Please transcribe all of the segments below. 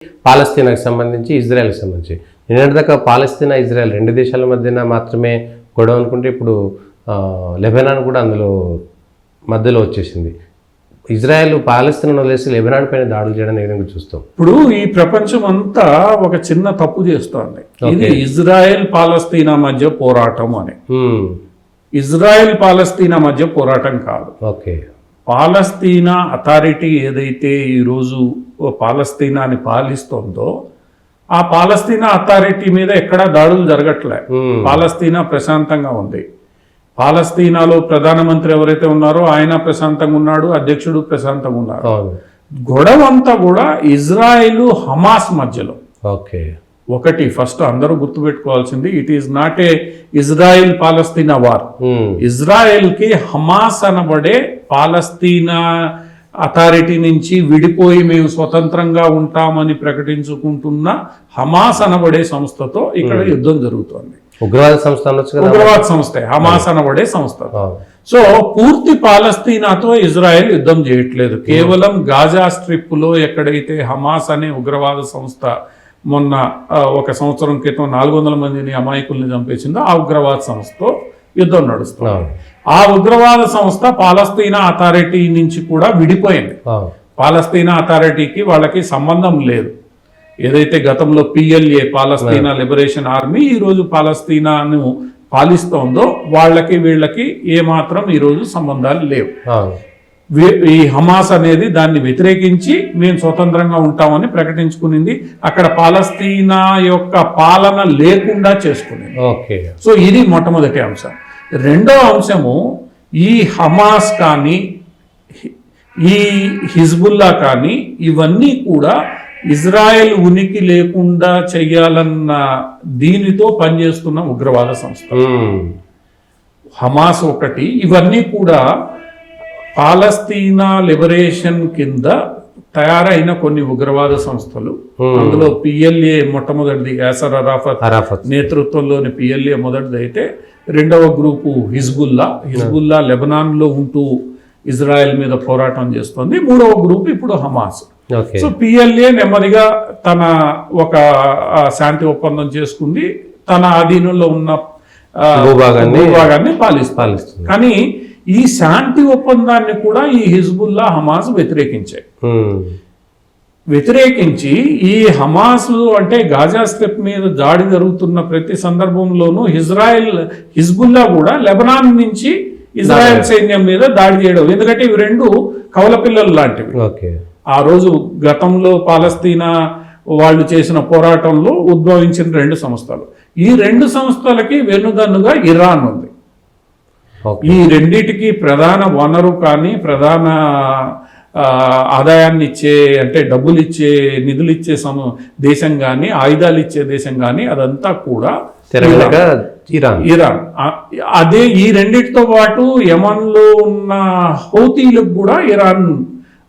పాలస్తీనాకు సంబంధించి, ఇజ్రాయెల్కి సంబంధించి నిన్నటిదాకా పాలస్తీనా, ఇజ్రాయెల్ రెండు దేశాల మధ్యన మాత్రమే గొడవ అనుకుంటే ఇప్పుడు లెబనాన్ కూడా అందులో మధ్యలో వచ్చేసింది. ఇజ్రాయెల్ పాలస్తీనాను వదిలేసి లెబనాన్ పైన దాడులు చేయడం ఏ విధంగా చూస్తాం? ఇప్పుడు ఈ ప్రపంచం అంతా ఒక చిన్న తప్పు చేస్తోంది. ఇది ఇజ్రాయెల్ పాలస్తీనా మధ్య పోరాటం అని. ఇజ్రాయెల్ పాలస్తీనా మధ్య పోరాటం కాదు. ఓకే, పాలస్తీనా అథారిటీ ఏదైతే ఈరోజు పాలస్తీనాని పాలిస్తోందో ఆ పాలస్తీనా అథారిటీ మీద ఎక్కడా దాడులు జరగట్లే. పాలస్తీనా ప్రశాంతంగా ఉంది. పాలస్తీనాలో ప్రధానమంత్రి ఎవరైతే ఉన్నారో ఆయన ప్రశాంతంగా ఉన్నాడు, అధ్యక్షుడు ప్రశాంతంగా ఉన్నారు. గొడవ అంతా కూడా ఇజ్రాయెల్ హమాస్ మధ్యలో. ఓకే, ఒకటి ఫస్ట్ అందరూ గుర్తుపెట్టుకోవాల్సింది, it is not a Israel Palestine war. Israel కి హమాస్ అనబడే పాలస్తీనా అథారిటీ నుంచి విడిపోయి మేము స్వతంత్రంగా ఉంటామని ప్రకటించుకుంటున్న హమాస్ అనబడే సంస్థతో ఇక్కడ యుద్ధం జరుగుతోంది. ఉగ్రవాద సంస్థ, ఉగ్రవాద సంస్థ హమాస్ అనబడే సంస్థ. సో పూర్తి పాలస్తీనాతో ఇజ్రాయెల్ యుద్ధం చేయట్లేదు. కేవలం గాజా స్ట్రిప్ లో ఎక్కడైతే హమాస్ అనే ఉగ్రవాద సంస్థ మొన్న ఒక సంవత్సరం క్రితం 400 మందిని అమాయకుల్ని చంపేసిందో ఆ ఉగ్రవాద సంస్థతో యుద్ధం నడుస్తుంది. ఆ ఉగ్రవాద సంస్థ పాలస్తీనా అథారిటీ నుంచి కూడా విడిపోయింది. పాలస్తీనా అథారిటీకి వాళ్ళకి సంబంధం లేదు. ఏదైతే గతంలో PLA పాలస్తీనా లిబరేషన్ ఆర్మీ ఈరోజు పాలస్తీనాను పాలిస్తోందో వాళ్ళకి వీళ్ళకి ఏమాత్రం ఈరోజు సంబంధాలు లేవు. ఈ హమాస్ అనేది దాన్ని వ్యతిరేకించి మేము స్వతంత్రంగా ఉంటామని ప్రకటించుకునింది. అక్కడ పాలస్తీనా యొక్క పాలన లేకుండా చేసుకునేది. సో ఇది మొట్టమొదటి అంశం. రెండవ అంశము, ఈ హమాస్ కానీ ఈ హిజ్బుల్లా కానీ ఇవన్నీ కూడా ఇజ్రాయెల్ ఉనికి లేకుండా చెయ్యాలన్న దీనితో పనిచేస్తున్న ఉగ్రవాద సంస్థ. హమాస్ ఒకటి, ఇవన్నీ కూడా పాలస్తీనా లిబరేషన్ కింద తయారైన కొన్ని ఉగ్రవాద సంస్థలు. అందులో PLA మొట్టమొదటిది, యాసర్ అరాఫత్ నేతృత్వంలోని PLA మొదటిది అయితే, రెండవ గ్రూపు హిజ్బుల్లా లెబనాన్ లో ఉంటూ ఇజ్రాయెల్ మీద పోరాటం చేస్తుంది. మూడవ గ్రూప్ ఇప్పుడు హమాస్. సో PLA నెమ్మదిగా తన ఒక శాంతి ఒప్పందం చేసుకుంది, తన ఆధీనంలో ఉన్న భూభాగాన్ని పాలిస్తుంది. కానీ ఈ శాంతి ఒప్పందాన్ని కూడా ఈ హిజ్బుల్లా, హమాస్ వ్యతిరేకించి ఈ హమాస్ అంటే గాజా స్ట్రిప్ మీద దాడి జరుగుతున్న ప్రతి సందర్భంలోనూ హిజ్బుల్లా కూడా లెబనాన్ నుంచి ఇజ్రాయెల్ సైన్యం మీద దాడి చేయడం. ఎందుకంటే ఇవి రెండు కవల పిల్లలు లాంటివి. ఆ రోజు గతంలో పాలస్తీనా వాళ్ళు చేసిన పోరాటంలో ఉద్భవించిన రెండు సంస్థలు. ఈ రెండు సంస్థలకి వెన్నుదన్నుగా ఇరాన్ ఉంది. ఈ రెండిటికి ప్రధాన వనరు కానీ, ప్రధాన ఆదాయాన్ని ఇచ్చే అంటే డబ్బులు ఇచ్చే, నిధులు ఇచ్చే దేశం కానీ, ఆయుధాలు ఇచ్చే దేశం కానీ అదంతా కూడా ఇరాన్. అదే ఈ రెండిటితో పాటు యమన్లో ఉన్న హౌతీలకు కూడా ఇరాన్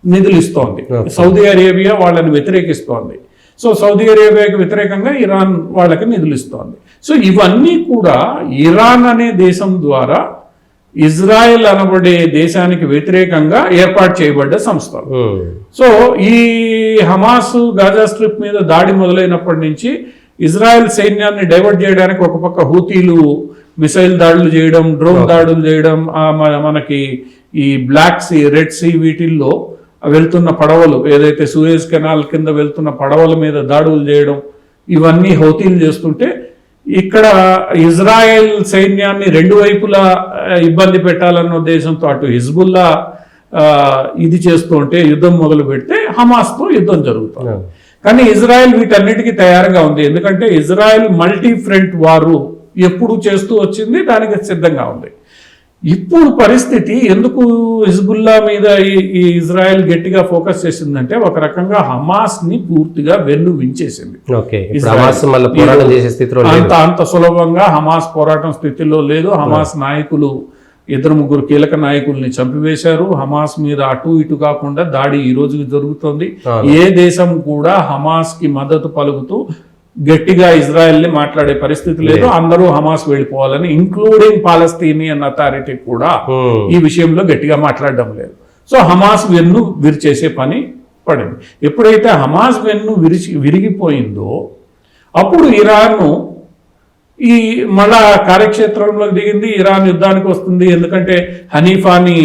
నిధులు ఇస్తోంది. సౌదీ అరేబియా వాళ్ళని వ్యతిరేకిస్తోంది. సో సౌదీ అరేబియాకి వ్యతిరేకంగా ఇరాన్ వాళ్ళకి నిధులు ఇస్తోంది. సో ఇవన్నీ కూడా ఇరాన్ అనే దేశం ద్వారా ఇజ్రాయెల్ అనబడే దేశానికి వ్యతిరేకంగా ఏర్పాటు చేయబడ్డ సంస్థలు. సో ఈ హమాస్ గాజా స్ట్రిప్ మీద దాడి మొదలైనప్పటి నుంచి ఇజ్రాయెల్ సైన్యాన్ని డైవర్ట్ చేయడానికి ఒక పక్క హూతీలు మిసైల్ దాడులు చేయడం, డ్రోన్ దాడులు చేయడం, మనకి ఈ బ్లాక్ సీ, రెడ్ సీ వీటిల్లో వెళ్తున్న పడవలు, ఏదైతే సూయజ్ కెనాల్ కింద వెళ్తున్న పడవల మీద దాడులు చేయడం, ఇవన్నీ హౌతీలు చేస్తుంటే ఇక్కడ ఇజ్రాయెల్ సైన్యాన్ని రెండు వైపులా ఇబ్బంది పెట్టాలన్న ఉద్దేశంతో అటు హిజ్బుల్లా ఇది చేస్తూ ఉంటే, యుద్ధం మొదలు పెడితే హమాస్తో యుద్ధం జరుగుతుంది. కానీ ఇజ్రాయెల్ వీటన్నిటికీ తయారుగా ఉంది. ఎందుకంటే ఇజ్రాయెల్ మల్టీ ఫ్రంట్ వారు ఎప్పుడు చేస్తూ వచ్చింది, దానికి సిద్ధంగా ఉంది. ఇప్పుడు పరిస్థితి ఎందుకు హిజ్బుల్లా మీద ఈ ఇజ్రాయెల్ గట్టిగా ఫోకస్ చేసిందంటే, ఒక రకంగా హమాస్ ని పూర్తిగా వెన్ను వించేసింది. అంత సులభంగా హమాస్ పోరాటం స్థితిలో లేదు. హమాస్ నాయకులు 2-3 కీలక నాయకుల్ని చంపివేశారు. హమాస్ మీద అటు ఇటు కాకుండా దాడి ఈ రోజుకి జరుగుతోంది. ఏ దేశం కూడా హమాస్ కి మద్దతు పలుకుతూ గట్టిగా ఇజ్రాయెల్ ని మాట్లాడే పరిస్థితి లేదు. అందరూ హమాస్ వెళ్ళిపోవాలని, ఇంక్లూడింగ్ పాలస్తీనియన్ అథారిటీ కూడా ఈ విషయంలో గట్టిగా మాట్లాడడం లేదు. సో హమాస్ వెన్ను విరిచేసే పని పడింది. ఎప్పుడైతే హమాస్ వెన్ను విరిగిపోయిందో అప్పుడు ఇరాన్ ఈ మళ్ళా కార్యక్షేత్రంలోకి దిగింది. ఇరాన్ యుద్ధానికి వస్తుంది, ఎందుకంటే హనీఫాని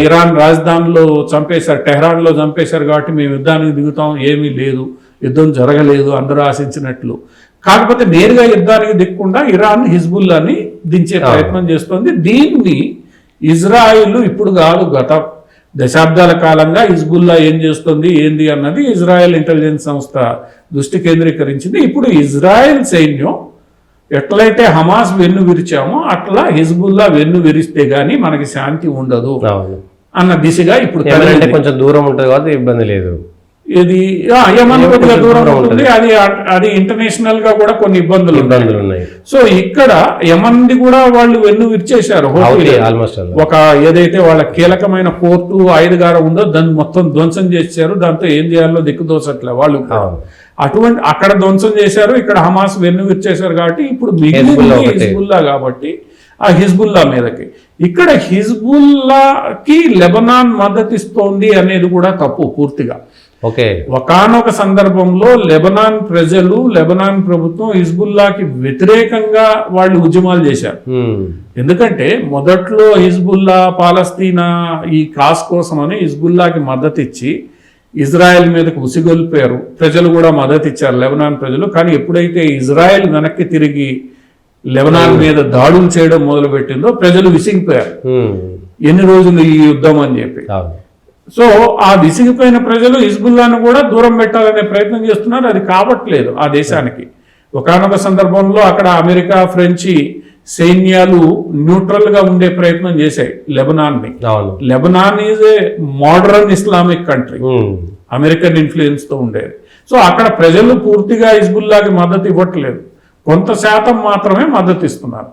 ఇరాన్ రాజధానిలో చంపేశారు, టెహ్రాన్లో చంపేశారు, కాబట్టి మేము యుద్ధానికి దిగుతాం, ఏమీ లేదు, యుద్ధం జరగలేదు అందరూ ఆశించినట్లు. కాకపోతే నేరుగా యుద్ధానికి దిక్కుండా ఇరాన్ హిజ్బుల్లాని దించే ప్రయత్నం చేస్తుంది. దీన్ని ఇజ్రాయిల్ ఇప్పుడు కాదు, గత దశాబ్దాల కాలంగా హిజ్బుల్లా ఏం చేస్తుంది ఏంది అన్నది ఇజ్రాయెల్ ఇంటెలిజెన్స్ సంస్థ దృష్టి కేంద్రీకరించింది. ఇప్పుడు ఇజ్రాయెల్ సైన్యం ఎట్లయితే హమాస్ వెన్ను విరిచామో అట్లా హిజ్బుల్లా వెన్ను విరిస్తే గానీ మనకి శాంతి ఉండదు అన్న దిశగా ఇప్పుడు కొంచెం దూరం ఉంటుంది కాబట్టి ఇబ్బంది లేదు. ఇది యమన్ కొద్దిగా దూరం ఉంటుంది, అది ఇంటర్నేషనల్ గా కూడా కొన్ని ఇబ్బందులు ఉన్నాయి. సో ఇక్కడ యమన్ది కూడా వాళ్ళు వెన్ను విరిచేశారు. ఒక ఏదైతే వాళ్ళ కీలకమైన పోర్టు ఆయుధగారం ఉందో దాన్ని మొత్తం ధ్వంసం చేశారు. దాంతో ఏం చేయాలో దిక్కుదోసట్లే వాళ్ళు. అటువంటి అక్కడ ధ్వంసం చేశారు, ఇక్కడ హమాస్ వెన్ను విరిచేశారు. కాబట్టి ఇప్పుడు మిగిలిన హిజ్బుల్లా కాబట్టి ఆ హిజ్బుల్లా మీదకి, ఇక్కడ హిజ్బుల్లాకి లెబనాన్ మద్దతు ఇస్తోంది అనేది కూడా తప్పు పూర్తిగా. ఒకానొక సందర్భంలో లెబనాన్ ప్రజలు, లెబనాన్ ప్రభుత్వం హిజ్బుల్లాకి వ్యతిరేకంగా వాళ్ళు ఉద్యమాలు చేశారు. ఎందుకంటే మొదట్లో హిజ్బుల్లా పాలస్తీనా ఈ కాస్ కోసం అని హిజ్బుల్లాకి మద్దతు ఇచ్చి ఇజ్రాయెల్ మీదకు ఉసిగొల్పారు. ప్రజలు కూడా మద్దతు ఇచ్చారు, లెబనాన్ ప్రజలు. కానీ ఎప్పుడైతే ఇజ్రాయెల్ వెనక్కి తిరిగి లెబనాన్ మీద దాడులు చేయడం మొదలుపెట్టిందో ప్రజలు విసిగిపోయారు, ఎన్ని రోజులు ఈ యుద్ధం అని చెప్పి. సో ఆ విసిగిపోయిన ప్రజలు హిజ్బుల్లాను కూడా దూరం పెట్టాలనే ప్రయత్నం చేస్తున్నారు. అది కావట్లేదు ఆ దేశానికి. ఒకానొక సందర్భంలో అక్కడ అమెరికా, ఫ్రెంచి సైన్యాలు న్యూట్రల్ గా ఉండే ప్రయత్నం చేశాయి లెబనాన్ ని. Lebanon is a modern Islamic country, American influence తో ఉండేది. సో అక్కడ ప్రజలు పూర్తిగా హిజ్బుల్లాకి మద్దతు ఇవ్వట్లేదు, కొంత శాతం మాత్రమే మద్దతు ఇస్తున్నారు.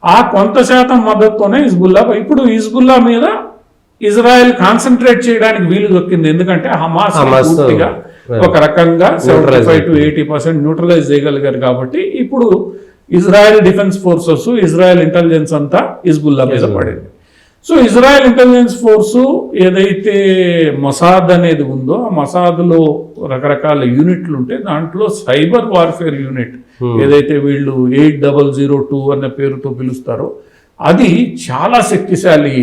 ఆ కొంత శాతం మద్దతుతోనే హిజ్బుల్లా. ఇప్పుడు హిజ్బుల్లా మీద ఇజ్రాయెల్ కాన్సన్ట్రేట్ చేయడానికి వీలు దొక్కింది, ఎందుకంటే హమాస్ పూర్తిగా ఒక రకంగా 75 to 80% న్యూట్రలైజ్ చేయగలిగారు. కాబట్టి ఇప్పుడు Israel defence forces, Israel intelligence అంతా హిజ్బుల్లా మీద పడింది. సో ఇజ్రాయెల్ ఇంటెలిజెన్స్ ఫోర్సు ఏదైతే మొసాద్ అనేది ఉందో, ఆ మొసాద్లో రకరకాల యూనిట్లు ఉంటే దాంట్లో సైబర్ వార్ఫేర్ యూనిట్ ఏదైతే వీళ్ళు 8002 అన్న పేరుతో పిలుస్తారో అది చాలా శక్తిశాలి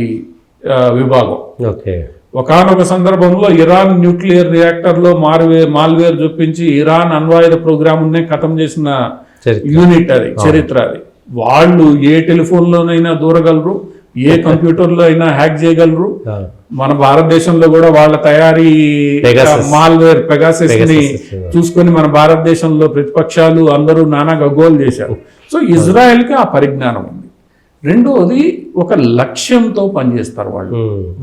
విభాగం. ఒకానొక సందర్భంలో ఇరాన్ న్యూక్లియర్ రియాక్టర్ లో మాల్వేర్ చూపించి ఇరాన్ అణ్వాయుధ ప్రోగ్రామ్ ఖతం చేసిన యూనిట్ అది, చరిత్ర అది. వాళ్ళు ఏ టెలిఫోన్లోనైనా దూరగలరు, ఏ కంప్యూటర్లో అయినా హ్యాక్ చేయగలరు. మన భారతదేశంలో కూడా వాళ్ళ తయారీ మాల్వేర్ పెగాసస్ ని చూసుకొని మన భారతదేశంలో ప్రతిపక్షాలు అందరూ నానా గగ్గోలు చేశారు. సో ఇజ్రాయెల్ కి ఆ పరిజ్ఞానం ఉంది. రెండోది ఒక లక్ష్యంతో పనిచేస్తారు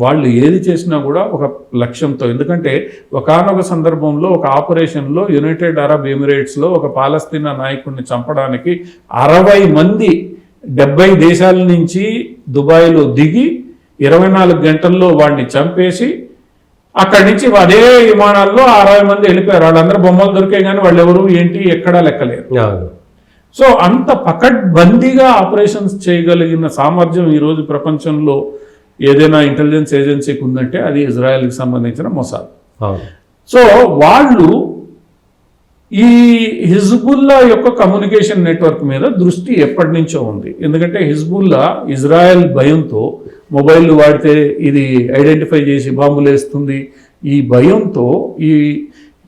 వాళ్ళు ఏది చేసినా కూడా ఒక లక్ష్యంతో. ఎందుకంటే ఒకానొక సందర్భంలో ఒక ఆపరేషన్లో యునైటెడ్ అరబ్ ఎమిరేట్స్లో ఒక పాలస్తీనా నాయకుడిని చంపడానికి 60 మంది 70 దేశాల నుంచి దుబాయ్లో దిగి 24 గంటల్లో వాడిని చంపేసి అక్కడి నుంచి అదే విమానాల్లో 60 మంది వెళ్ళిపోయారు. వాళ్ళందరూ బొమ్మలు దొరికాయి కానీ వాళ్ళు ఎవరు ఏంటి ఎక్కడా లెక్కలేరు. సో అంత పకడ్బందీగా ఆపరేషన్స్ చేయగలిగిన సామర్థ్యం ఈరోజు ప్రపంచంలో ఏదైనా ఇంటెలిజెన్స్ ఏజెన్సీకి ఉందంటే అది ఇజ్రాయెల్కి సంబంధించిన మొసాద్. సో వాళ్ళు ఈ హిజ్బుల్లా యొక్క కమ్యూనికేషన్ నెట్వర్క్ మీద దృష్టి ఎప్పటి నుంచో ఉంది. ఎందుకంటే హిజ్బుల్లా ఇజ్రాయెల్ భయంతో మొబైల్ వాడితే ఇది ఐడెంటిఫై చేసి బాంబులు వేస్తుంది, ఈ భయంతో ఈ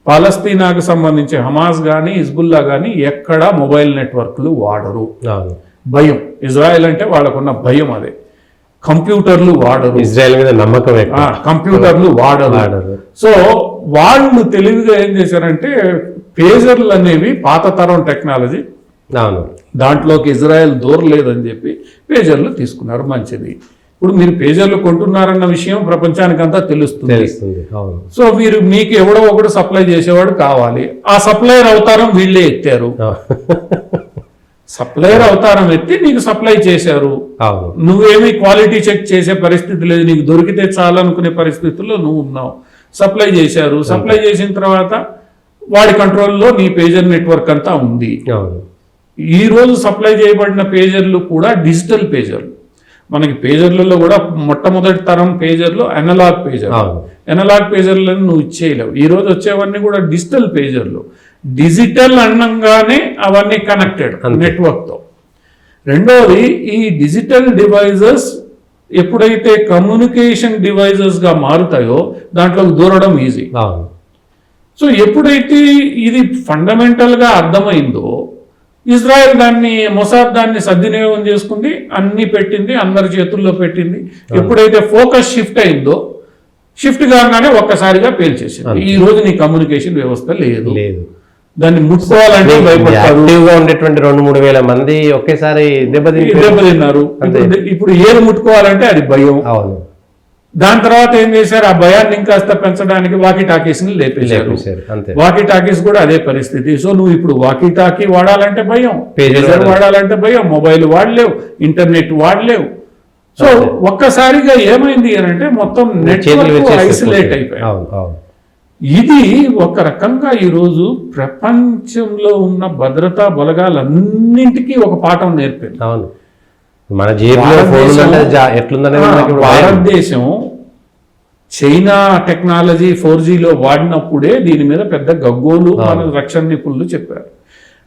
పాలస్తీనాకు సంబంధించి హమాస్ కానీ హిజ్బుల్లా కానీ ఎక్కడా మొబైల్ నెట్వర్క్లు వాడరు. భయం, ఇజ్రాయెల్ అంటే వాళ్ళకున్న భయం అదే. కంప్యూటర్లు వాడరు, ఇజ్రాయెల్ మీద నమ్మకం, కంప్యూటర్లు వాడరు. సో వాళ్ళు తెలివిగా ఏం చేశారంటే పేజర్లు అనేవి పాత తరం టెక్నాలజీ, దాంట్లోకి ఇజ్రాయెల్ దూరలేదని చెప్పి పేజర్లు తీసుకున్నారు. మంచిది. ఇప్పుడు మీరు పేజర్లు కొంటున్నారన్న విషయం ప్రపంచానికంతా తెలుస్తుంది. సో మీకు ఎవడో ఒకడు సప్లై చేసేవాడు కావాలి. ఆ సప్లైయర్ అవతారం వీళ్ళే ఎత్తారు. సప్లైయర్ అవతారం ఎత్తి నీకు సప్లై చేశారు. నువ్వేమీ క్వాలిటీ చెక్ చేసే పరిస్థితి లేదు, నీకు దొరికితే చాలనుకునే పరిస్థితుల్లో నువ్వు ఉన్నావు. సప్లై చేశారు. సప్లై చేసిన తర్వాత వాడి కంట్రోల్లో నీ పేజర్ నెట్వర్క్ అంతా ఉంది. ఈ రోజు సప్లై చేయబడిన పేజర్లు కూడా డిజిటల్ పేజర్లు. మనకి పేజర్లలో కూడా మొట్టమొదటి తరం పేజర్లు అనలాగ్ పేజర్. ఎనలాగ్ పేజర్లను నువ్వు ఇచ్చేయలేవు. ఈ రోజు వచ్చేవన్నీ కూడా డిజిటల్ పేజర్లు. డిజిటల్ అన్నంగానే అవన్నీ కనెక్టెడ్ నెట్వర్క్తో. రెండోది, ఈ డిజిటల్ డివైజెస్ ఎప్పుడైతే కమ్యూనికేషన్ డివైజెస్గా మారుతాయో దాంట్లోకి దూరడం ఈజీ. సో ఎప్పుడైతే ఇది ఫండమెంటల్గా అర్థమైందో ఇజ్రాయెల్ మొసాద్ దాన్ని సద్వినియోగం చేసుకుంది, అన్ని పెట్టింది, అందరి చేతుల్లో పెట్టింది. ఎప్పుడైతే ఫోకస్ షిఫ్ట్ అయిందో, షిఫ్ట్ కాగానే ఒక్కసారిగా పేల్చేసింది. ఈ రోజు నీ కమ్యూనికేషన్ వ్యవస్థ లేదు. దాన్ని ముట్టుకోవాలంటే యాక్టివ్గా ఉండేటువంటి 2-3 వేల మంది ఒకేసారి దెబ్బతిన్నారు. ఇప్పుడు ఏది ముట్టుకోవాలంటే అది భయం. అవును. దాని తర్వాత ఏం చేశారు, ఆ భయాన్ని ఇంకాస్త పెంచడానికి వాకీ టాకీస్ ని లేపేశారు. వాకీ టాకీస్ కూడా అదే పరిస్థితి. సో నువ్వు ఇప్పుడు వాకీ టాకీ వాడాలంటే భయం, పేజర్ వాడాలంటే భయం, మొబైల్ వాడలేవు, ఇంటర్నెట్ వాడలేవు. సో ఒక్కసారిగా ఏమైంది అని అంటే మొత్తం నెట్వర్క్ ఐసోలేట్ అయిపోయాయి. ఇది ఒక రకంగా ఈరోజు ప్రపంచంలో ఉన్న భద్రతా బలగాలన్నింటికీ ఒక పాఠం నేర్పింది. అవును. మన భారతదేశం చైనా టెక్నాలజీ 4Gలో వాడినప్పుడే దీని మీద పెద్ద గగ్గోలు మన రక్షణ నిపుణులు చెప్పారు.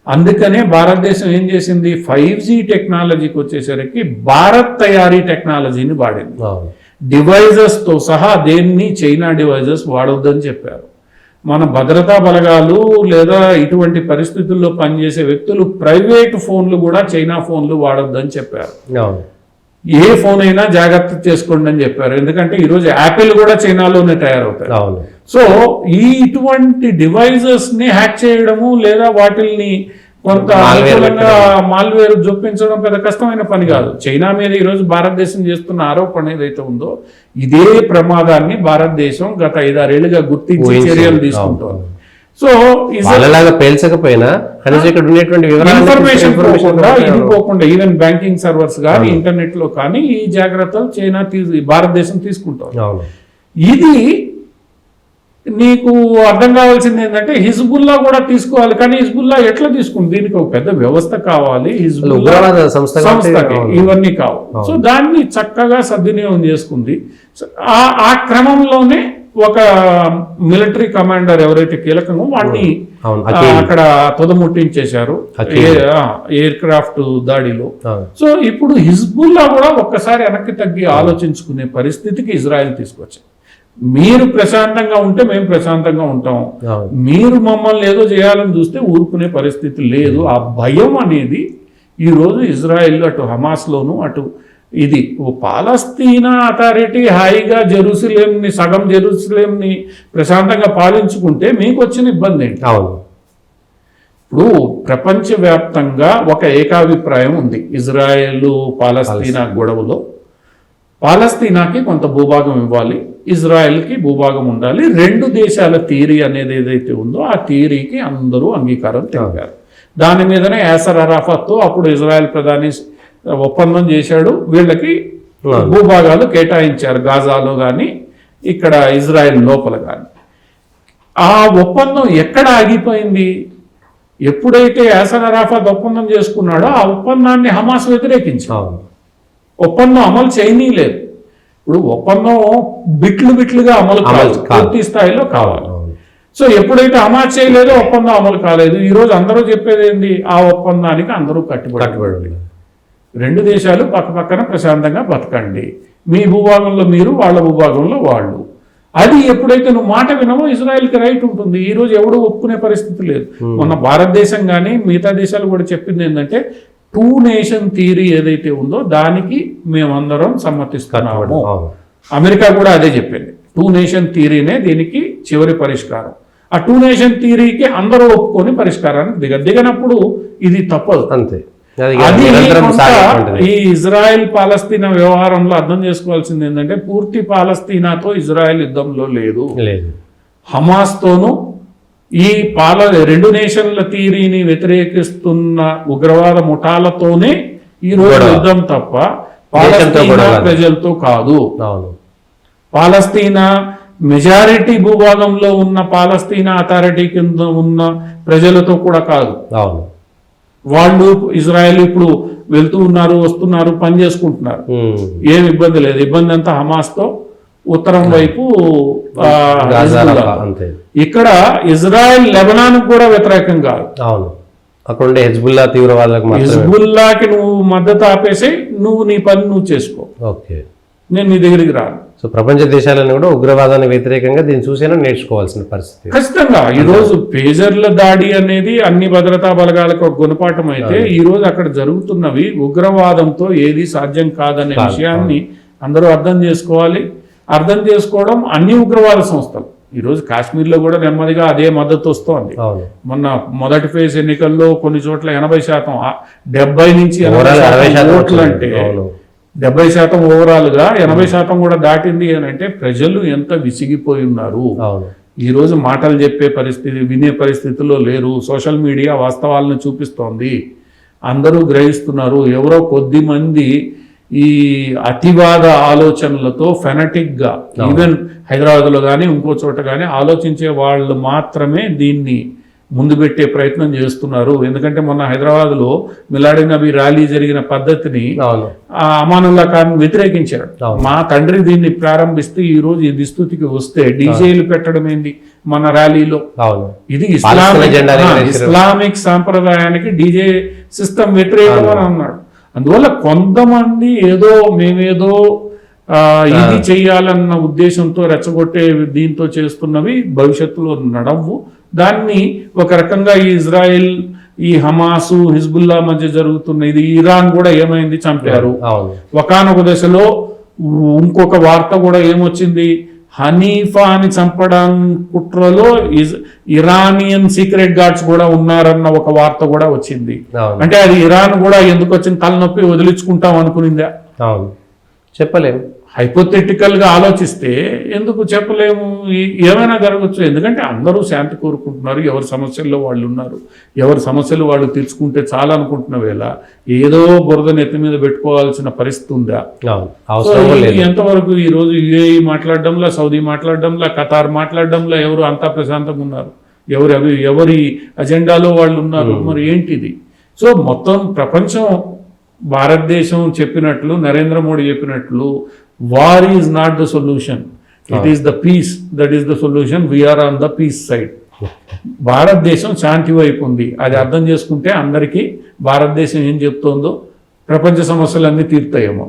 అందుకనే భారతదేశం ఏం చేసింది, 5G టెక్నాలజీకి వచ్చేసరికి భారత్ తయారీ టెక్నాలజీని వాడింది. డివైజెస్తో సహా దేన్ని చైనా డివైజెస్ వాడొద్దని చెప్పారు. మన భద్రతా బలగాలు లేదా ఇటువంటి పరిస్థితుల్లో పనిచేసే వ్యక్తులు ప్రైవేట్ ఫోన్లు కూడా చైనా ఫోన్లు వాడొద్దని చెప్పారు. ఏ ఫోన్ అయినా జాగ్రత్త చేసుకోండి అని చెప్పారు. ఎందుకంటే ఈరోజు యాపిల్ కూడా చైనాలోనే తయారవుతాయి. సో ఇటువంటి డివైజెస్ ని హ్యాక్ చేయడము లేదా వాటిల్ని కొంత అనుకూలంగా మాల్వేర్ జొప్పించడం పెద్ద కష్టమైన పని కాదు. చైనా మీద ఈరోజు భారతదేశం చేస్తున్న ఆరోపణ ఏదైతే ఉందో ఇదే ప్రమాదాన్ని భారతదేశం గత 5-6 ఏళ్లుగా గుర్తించి చర్యలు తీసుకుంటోంది. సో పేల్చకపోయినా ఇన్ఫర్మేషన్ ఇది పోకుండా ఈవెన్ బ్యాంకింగ్ సర్వర్స్ కానీ ఇంటర్నెట్ లో కానీ ఈ జాగ్రత్తలు చైనా భారతదేశం తీసుకుంటోంది. ఇది నీకు అర్థం కావాల్సింది ఏంటంటే హిజ్బుల్లా కూడా తీసుకోవాలి. కానీ హిజ్బుల్లా ఎట్లా తీసుకుంది, దీనికి ఒక పెద్ద వ్యవస్థ కావాలి, హిజ్బుల్లా సంస్థకి ఇవన్నీ కావాలి. సో దాన్ని చక్కగా సద్వినియోగం చేసుకుంది. ఆ క్రమంలోనే ఒక మిలిటరీ కమాండర్ ఎవరైతే కీలకంగా వాడిని అక్కడ తుదముట్టించేశారు ఎయిర్ క్రాఫ్ట్ దాడిలో. సో ఇప్పుడు హిజ్బుల్లా కూడా ఒక్కసారి వెనక్కి తగ్గి ఆలోచించుకునే పరిస్థితికి ఇజ్రాయెల్ తీసుకొచ్చింది. మీరు ప్రశాంతంగా ఉంటే మేము ప్రశాంతంగా ఉంటాం, మీరు మమ్మల్ని ఏదో చేయాలని చూస్తే ఊరుకునే పరిస్థితి లేదు. ఆ భయం అనేది ఈరోజు ఇజ్రాయెల్ అటు హమాస్లోను అటు ఇది పాలస్తీనా అథారిటీ హాయిగా జెరూసలేంని సగం జెరూసలేంని ప్రశాంతంగా పాలించుకుంటే మీకు వచ్చిన ఇబ్బంది ఏంటి? ఇప్పుడు ప్రపంచవ్యాప్తంగా ఒక ఏకాభిప్రాయం ఉంది ఇజ్రాయెల్ పాలస్తీనా గొడవలో. పాలస్తీనాకి కొంత భూభాగం ఇవ్వాలి, ఇజ్రాయెల్కి భూభాగం ఉండాలి. 2 దేశాల థియరీ అనేది ఏదైతే ఉందో ఆ థియరీకి అందరూ అంగీకారం తెలిపారు. దాని మీదనే యాసర్ అరాఫత్తో అప్పుడు ఇజ్రాయెల్ ప్రధాని ఒప్పందం చేశాడు. వీళ్ళకి భూభాగాలు కేటాయించారు, గాజాలో కానీ ఇక్కడ ఇజ్రాయెల్ లోపల కానీ. ఆ ఒప్పందం ఎక్కడ ఆగిపోయింది? ఎప్పుడైతే యాసర్ అరాఫత్ ఒప్పందం చేసుకున్నాడో ఆ ఒప్పందాన్ని హమాస్ వ్యతిరేకించాడు. ఒప్పందం అమలు చేయనీయలేదు. ఇప్పుడు ఒప్పందం బిట్లుగా అమలు కావాలి, పూర్తి స్థాయిలో కావాలి. సో ఎప్పుడైతే అమలు చేయలేదో ఒప్పందం అమలు కాలేదు. ఈరోజు అందరూ చెప్పేది ఏంది, ఆ ఒప్పందానికి అందరూ కట్టుబడి 2 దేశాలు పక్కపక్కన ప్రశాంతంగా బతకండి, మీ భూభాగంలో మీరు, వాళ్ళ భూభాగంలో వాళ్ళు. అది ఎప్పుడైతే నువ్వు మాట వినవో ఇజ్రాయెల్కి రైట్ ఉంటుంది. ఈరోజు ఎవడూ ఒప్పుకునే పరిస్థితి లేదు. మొన్న భారతదేశం కానీ మిగతా దేశాలు కూడా చెప్పింది ఏంటంటే 2 నేషన్ థియరీ ఏదైతే ఉందో దానికి మేమందరం సమ్మతిస్తున్నాము. అమెరికా కూడా అదే చెప్పింది, 2 నేషన్ థియరీనే దీనికి చివరి పరిష్కారం. ఆ 2 నేషన్ థియరీకి అందరూ ఒప్పుకొని పరిష్కారానికి దిగనప్పుడు ఇది తప్పదు. అంతే. అది ఈ ఇజ్రాయెల్ పాలస్తీనా వ్యవహారంలో అర్థం చేసుకోవాల్సింది ఏంటంటే పూర్తి పాలస్తీనాతో ఇజ్రాయెల్ యుద్ధంలో లేదు, హమాస్తోనూ ఈ 2 నేషన్ల థియరీని వ్యతిరేకిస్తున్న ఉగ్రవాద ముఠాలతోనే ఈ రోజు యుద్ధం తప్ప పాలస్తీనా ప్రజలతో కాదు. పాలస్తీనా మెజారిటీ భూభాగంలో ఉన్న పాలస్తీనా అథారిటీ కింద ఉన్న ప్రజలతో కూడా కాదు. వాళ్ళు ఇజ్రాయెల్ ఇప్పుడు వెళ్తూ ఉన్నారు, వస్తున్నారు, పని చేసుకుంటున్నారు, ఏం ఇబ్బంది లేదు. ఇబ్బంది అంతా హమాస్తో ఉత్తరం వైపు గాజా హిజ్బుల్లా. అంతే. ఇక్కడ ఇజ్రాయెల్ లెబనాన్ కూడా వ్యతిరేకం కాదు. అవును, అక్కడ ఉండే హెజ్బుల్లా తీవ్రవాదులకు మాత్రమే. హిజ్బుల్లాకి నువ్వు మద్దతు ఆపేసి నీ పని నువ్వు చేసుకో, ఓకే. నేను నీ దగ్గరికి రాను. సో ప్రపంచ దేశాలను కూడా ఉగ్రవాదానికి వ్యతిరేకంగా దీన్ని చూసైనా నేర్చుకోవాల్సిన పరిస్థితి. ఖచ్చితంగా ఈ రోజు పేజర్ల దాడి అనేది అన్ని భద్రతా బలగాలకు ఒక గుణపాఠం అయితే, ఈ రోజు అక్కడ జరుగుతున్నవి ఉగ్రవాదంతో ఏది సాధ్యం కాదనే విషయాన్ని అందరూ అర్థం చేసుకోవాలి. అర్థం చేసుకోవడం అన్ని ఉగ్రవాద సంస్థలు. ఈరోజు కాశ్మీర్లో కూడా నెమ్మదిగా అదే మద్దతు వస్తోంది. మొన్న మొదటి ఫేజ్ ఎన్నికల్లో కొన్ని చోట్ల 80%, 70 నుంచి 80% ఓట్లు అంటే 70% ఓవరాల్గా 80% కూడా దాటింది అని అంటే ప్రజలు ఎంత విసిగిపోయి ఉన్నారు. ఈ రోజు మాటలు చెప్పే పరిస్థితి, వినే పరిస్థితుల్లో లేరు. సోషల్ మీడియా వాస్తవాలను చూపిస్తోంది, అందరూ గ్రహిస్తున్నారు. ఎవరో కొద్ది మంది ఈ అతివాద ఆలోచనలతో ఫెనటిక్గా, ఈవెన్ హైదరాబాద్లో కానీ ఇంకో చోట కానీ ఆలోచించే వాళ్ళు మాత్రమే దీన్ని ముందు పెట్టే ప్రయత్నం చేస్తున్నారు. ఎందుకంటే మొన్న హైదరాబాద్లో మిలాడి నబీ ర్యాలీ జరిగిన పద్ధతిని అమానుల్లా ఖాన్ వ్యతిరేకించారు. మా తండ్రి దీన్ని ప్రారంభిస్తే ఈ రోజు ఈ దుస్థితికి వస్తే డీజేలు పెట్టడం ఏంది మన ర్యాలీలో? ఇది ఇస్లామిక్ సాంప్రదాయానికి డీజే సిస్టమ్ వ్యతిరేకం అని అన్నాడు. అందువల్ల కొంతమంది ఏదో మేమేదో ఇది చెయ్యాలన్న ఉద్దేశంతో రెచ్చగొట్టే దీంతో చేస్తున్నవి భవిష్యత్తులో నడవు. దాన్ని ఒక రకంగా ఈ ఇజ్రాయెల్, ఈ హమాసు, హిజ్బుల్లా మధ్య జరుగుతున్న ఇది, ఇరాన్ కూడా ఏమైంది, చంపారు. ఒకానొక దశలో ఇంకొక వార్త కూడా ఏమొచ్చింది, హనీఫా అని చంపడం కుట్రలో ఇరానియన్ సీక్రెట్ గార్డ్స్ కూడా ఉన్నారన్న ఒక వార్త కూడా వచ్చింది. అంటే అది ఇరాన్ కూడా ఎందుకు వచ్చింది, తలనొప్పి వదిలించుకుంటాం అనుకునిందా? చెప్పలేము. హైపోథెటికల్ గా ఆలోచిస్తే ఎందుకు చెప్పలేము, ఏమైనా జరగచ్చు. ఎందుకంటే అందరూ శాంతి కోరుకుంటున్నారు, ఎవరి సమస్యల్లో వాళ్ళు ఉన్నారు, ఎవరి సమస్యలు వాళ్ళు తీర్చుకుంటే చాలా అనుకుంటున్న వేళ ఏదో బురద నెత్తి మీద పెట్టుకోవాల్సిన పరిస్థితి ఉందా? ఎంతవరకు ఈ రోజు యుఏఈ మాట్లాడడంలో, సౌదీ మాట్లాడడంలో, ఖతార్ మాట్లాడడంలో ఎవరు అంతా ప్రశాంతంగా ఉన్నారు? ఎవరి అజెండాలో వాళ్ళు ఉన్నారు. మరి ఏంటిది? సో మొత్తం ప్రపంచం, భారతదేశం చెప్పినట్లు, నరేంద్ర మోడీ చెప్పినట్లు, war is not the solution, it is the peace that is the solution, we are on the peace side. భారతదేశం శాంతి వైపు ఉంది. అది అర్థం చేసుకుంటే అందరికీ భారతదేశం ఏం చెప్తోందో ప్రపంచ సమస్యలన్నీ తీరుతాయేమో.